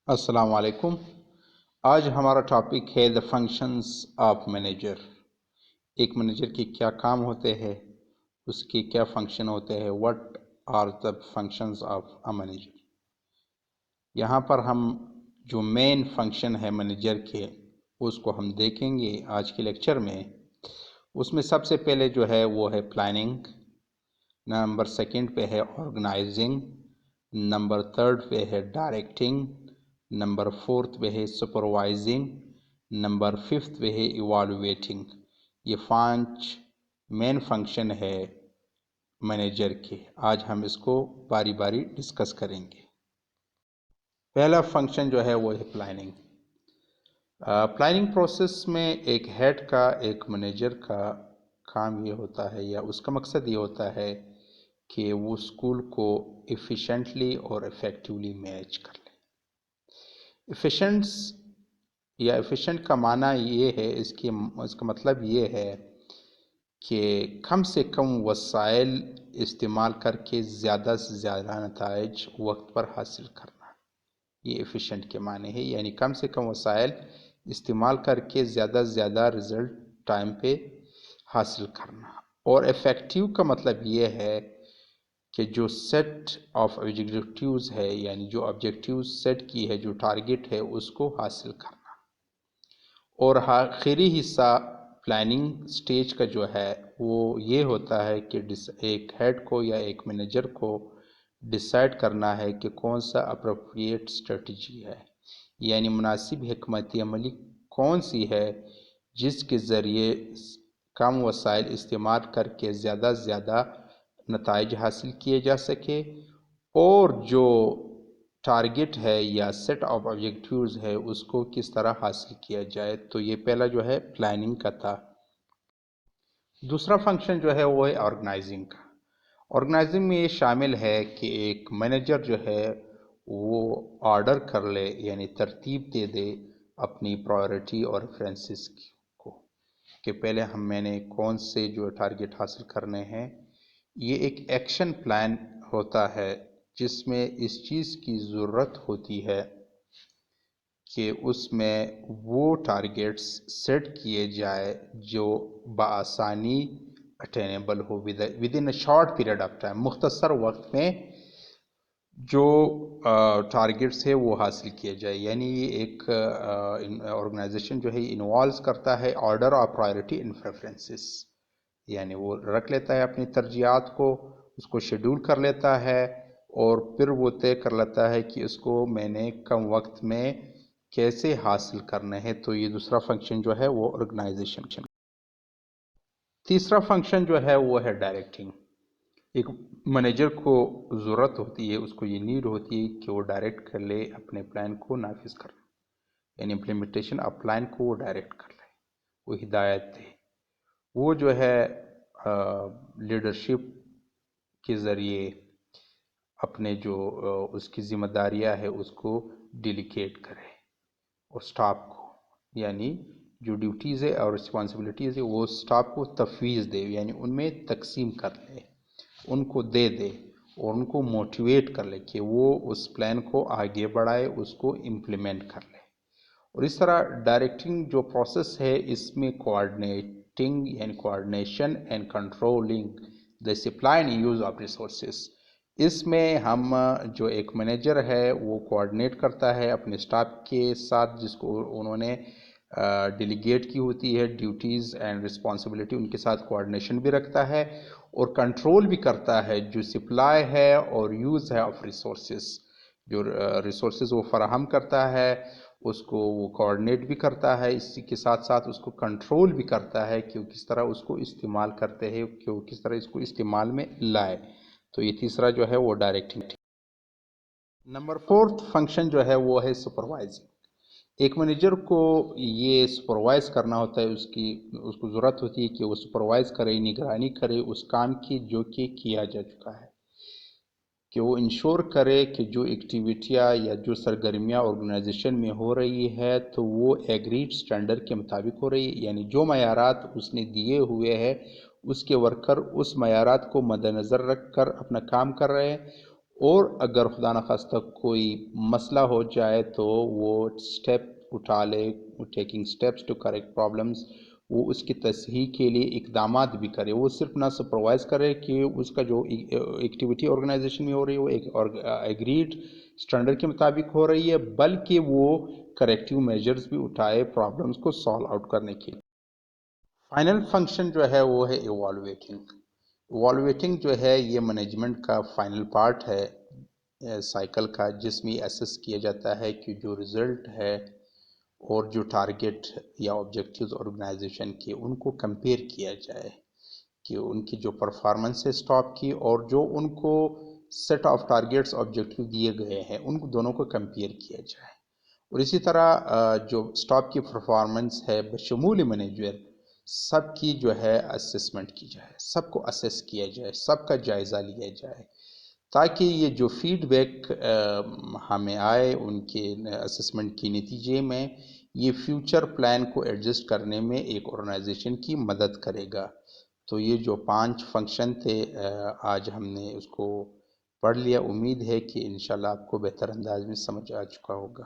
السلام علیکم۔ آج ہمارا ٹاپک ہے دا فنکشنز آف مینیجر۔ ایک مینیجر کے کیا کام ہوتے ہیں، اس کے کیا فنکشن ہوتے ہیں، what are the functions of a manager. یہاں پر ہم جو مین فنکشن ہے مینیجر کے اس کو ہم دیکھیں گے آج کے لیکچر میں۔ اس میں سب سے پہلے جو ہے وہ ہے پلاننگ، نمبر سیکنڈ پہ ہے آرگنائزنگ، نمبر تھرڈ پہ ہے ڈائریکٹنگ، نمبر فورتھ پہ ہے سپروائزنگ، نمبر ففتھ پہ ہے ایوالویٹنگ۔ یہ 5 مین فنکشن ہے مینیجر کے۔ آج ہم اس کو باری باری ڈسکس کریں گے۔ پہلا فنکشن جو ہے وہ ہے پلاننگ۔ پلاننگ پروسیس میں ایک ہیڈ کا، ایک مینیجر کا کام یہ ہوتا ہے یا اس کا مقصد یہ ہوتا ہے کہ وہ اسکول کو ایفیشینٹلی اور افیکٹولی مینیج کر لے۔ ایفیشنٹ کا معنی یہ ہے، اس کا مطلب یہ ہے کہ کم سے کم وسائل استعمال کر کے زیادہ سے زیادہ نتائج وقت پر حاصل کرنا۔ یہ ایفیشنٹ کے معنی ہے، یعنی کم سے کم وسائل استعمال کر کے زیادہ سے زیادہ رزلٹ ٹائم پہ حاصل کرنا۔ اور افیکٹو کا مطلب یہ ہے کہ جو سیٹ آف آبجیکٹیوز ہے، یعنی جو آبجیکٹیوز سیٹ کی ہے، جو ٹارگٹ ہے، اس کو حاصل کرنا۔ اور آخری حصہ پلاننگ سٹیج کا جو ہے وہ یہ ہوتا ہے کہ ایک ہیڈ کو یا ایک مینیجر کو ڈیسائیڈ کرنا ہے کہ کون سا اپروپریٹ اسٹریٹجی ہے، یعنی مناسب حکمت عملی کون سی ہے جس کے ذریعے کم وسائل استعمال کر کے زیادہ سے زیادہ نتائج حاصل کیے جا سکے، اور جو ٹارگٹ ہے یا سیٹ آف آبجیکٹیوز ہے اس کو کس طرح حاصل کیا جائے۔ تو یہ پہلا جو ہے پلاننگ کا تھا۔ دوسرا فنکشن جو ہے وہ ہے آرگنائزنگ کا۔ آرگنائزنگ میں یہ شامل ہے کہ ایک مینیجر جو ہے وہ آرڈر کر لے، یعنی ترتیب دے دے اپنی پرائورٹی اور ریفرنسز کو، کہ پہلے میں نے کون سے جو ٹارگٹ حاصل کرنے ہیں۔ یہ ایک ایکشن پلان ہوتا ہے جس میں اس چیز کی ضرورت ہوتی ہے کہ اس میں وہ ٹارگٹس سیٹ کیے جائے جو بآسانی attainable who with in a short period of time, مختصر وقت میں جو ٹارگٹس ہے وہ حاصل کیے جائے۔ یعنی یہ ایک آرگنائزیشن جو ہے انوالوز کرتا ہے order of priority in preferences, یعنی وہ رکھ لیتا ہے اپنی ترجیحات کو، اس کو شیڈول کر لیتا ہے، اور پھر وہ طے کر لیتا ہے کہ اس کو میں نے کم وقت میں کیسے حاصل کرنا ہے۔ تو یہ دوسرا فنکشن جو ہے وہ آرگنائزیشن۔ تیسرا فنکشن جو ہے وہ ہے ڈائریکٹنگ۔ ایک مینیجر کو ضرورت ہوتی ہے، اس کو یہ نیڈ ہوتی ہے کہ وہ ڈائریکٹ کر لے اپنے پلان کو نافذ کرنا، یعنی امپلیمنٹیشن آف پلان کو وہ ڈائریکٹ کر لے، وہ ہدایت دے۔ وہ جو ہے لیڈرشپ کے ذریعے اپنے جو اس کی ذمہ داریاں ہے اس کو ڈیلیگیٹ کرے، اور سٹاف کو، یعنی جو ڈیوٹیز ہے اور رسپانسبلٹیز ہے وہ سٹاف کو تفویض دے، یعنی ان میں تقسیم کر لے، ان کو دے دے، اور ان کو موٹیویٹ کر لے کہ وہ اس پلان کو آگے بڑھائے، اس کو امپلیمنٹ کر لے۔ اور اس طرح ڈائریکٹنگ جو پروسیس ہے اس میں کوآرڈینیٹنگ یعنی coordination and controlling the supply and use of resources, اس میں ہم جو ایک مینیجر ہے وہ کوآرڈینیٹ کرتا ہے اپنے سٹاف کے ساتھ، جس کو انہوں نے ڈیلیگیٹ کی ہوتی ہے ڈیوٹیز اینڈ رسپانسبلٹی، ان کے ساتھ کوآرڈینیشن بھی رکھتا ہے اور کنٹرول بھی کرتا ہے جو سپلائی ہے اور یوز ہے آف ریسورسز، جو ریسورسز وہ فراہم کرتا ہے اس کو وہ کوآرڈینیٹ بھی کرتا ہے، اسی کے ساتھ ساتھ اس کو کنٹرول بھی کرتا ہے کہ وہ کس طرح اس کو استعمال کرتے ہیں، کہ وہ کس طرح اس کو استعمال میں لائے۔ تو یہ تیسرا جو ہے وہ ڈائریکٹنگ۔ نمبر فورتھ فنکشن جو ہے وہ ہے سپروائزنگ۔ ایک مینیجر کو یہ سپروائز کرنا ہوتا ہے، اس کو ضرورت ہوتی ہے کہ وہ سپروائز کرے، نگرانی کرے اس کام کی جو کہ کیا جا چکا ہے، کہ وہ انشور کرے کہ جو ایکٹیویٹیاں یا جو سرگرمیاں آرگنائزیشن میں ہو رہی ہے تو وہ ایگریڈ سٹینڈرڈ کے مطابق ہو رہی ہے، یعنی جو معیارات اس نے دیے ہوئے ہیں اس کے ورکر اس معیارات کو مد نظر رکھ کر اپنا کام کر رہے ہیں، اور اگر خدا نخواستہ کوئی مسئلہ ہو جائے تو وہ اسٹیپ اٹھا لے، taking steps to correct problems, وہ اس کی تصحیح کے لیے اقدامات بھی کرے۔ وہ صرف نہ سپروائز کرے کہ اس کا جو ایکٹیویٹی آرگنائزیشن میں ہو رہی ہے وہ ایک ایگریڈ اسٹینڈرڈ کے مطابق ہو رہی ہے، بلکہ وہ کریکٹیو میجرز بھی اٹھائے پرابلمس کو سالو آؤٹ کرنے کے لیے۔ فائنل فنکشن جو ہے وہ ہے ایوالویٹنگ۔ ایوالویٹنگ جو ہے یہ مینجمنٹ کا فائنل پارٹ ہے سائیکل کا، جس میں ایسس کیا جاتا ہے کہ جو رزلٹ ہے اور جو ٹارگٹ یا آبجیکٹیوز آرگنائزیشن کے ان کو کمپیئر کیا جائے کہ ان کی جو پرفارمنس ہے اسٹاف کی اور جو ان کو سیٹ آف ٹارگیٹس آبجیکٹیو دیے گئے ہیں ان کو دونوں کو کمپیئر کیا جائے۔ اور اسی طرح جو اسٹاف کی پرفارمنس ہے بشمول مینیجر سب کی جو ہے اسسمنٹ کی جائے، سب کو اسیس کیا جائے، سب کا جائزہ لیا جائے، تاکہ یہ جو فیڈ بیک ہمیں آئے ان کے اسسمنٹ کے نتیجے میں، یہ فیوچر پلان کو ایڈجسٹ کرنے میں ایک آرگنائزیشن کی مدد کرے گا۔ تو یہ جو 5 فنکشن تھے آج ہم نے اس کو پڑھ لیا۔ امید ہے کہ انشاءاللہ آپ کو بہتر انداز میں سمجھ آ چکا ہوگا۔